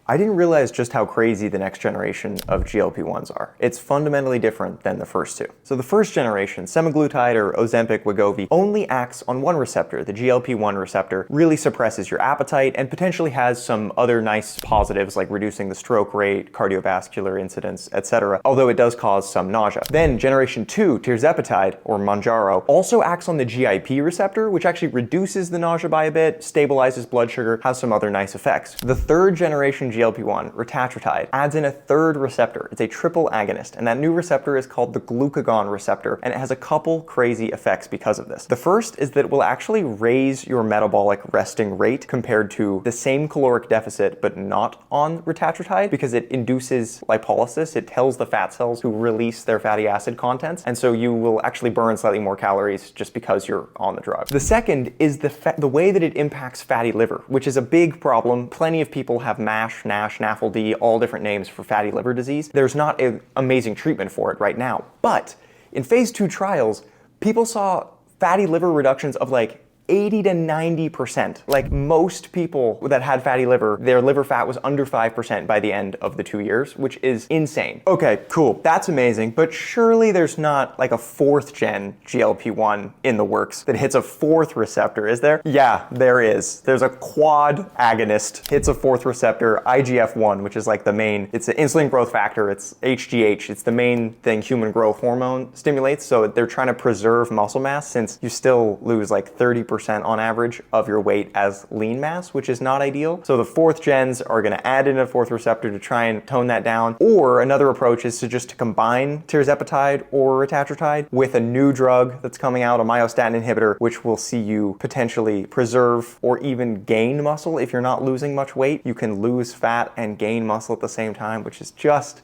I didn't realize just how crazy the next generation of GLP-1s are. It's fundamentally different than the first two. So the first generation, semaglutide or Ozempic Wegovy, only acts on one receptor. The GLP-1 receptor really suppresses your appetite and potentially has some other nice positives like reducing the stroke rate, cardiovascular incidence, etc. Although it does cause some nausea. Then generation 2, tirzepatide or Mounjaro, also acts on the GIP receptor, which actually reduces the nausea by a bit, stabilizes blood sugar, has some other nice effects. The third generation GLP-1, retatrutide, adds in a third receptor. It's a triple agonist, and that new receptor is called the glucagon receptor, and it has a couple crazy effects because of this. The first is that it will actually raise your metabolic resting rate compared to the same caloric deficit but not on retatrutide, because it induces lipolysis. It tells the fat cells to release their fatty acid contents, and so you will actually burn slightly more calories just because you're on the drug. The second is the way that it impacts fatty liver, which is a big problem. Plenty of people have MASH, NASH, NAFLD, all different names for fatty liver disease. There's not an amazing treatment for it right now, but in phase 2 trials, people saw fatty liver reductions of like 80 to 90%. Like most people that had fatty liver, their liver fat was under 5% by the end of the 2 years, which is insane. Okay, cool, that's amazing, but surely there's not like a 4th gen GLP-1 in the works that hits a 4th receptor, is there? Yeah, there is. There's a quad agonist, hits a 4th receptor, IGF-1, which is like the main, it's the insulin growth factor, it's HGH, it's the main thing human growth hormone stimulates, so they're trying to preserve muscle mass since you still lose like 30% on average of your weight as lean mass, which is not ideal. So the 4th gens are going to add in a 4th receptor to try and tone that down. Or another approach is to just combine tirzepatide or retatrutide with a new drug that's coming out, a myostatin inhibitor, which will see you potentially preserve or even gain muscle. If you're not losing much weight, you can lose fat and gain muscle at the same time, which is just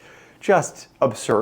absurd.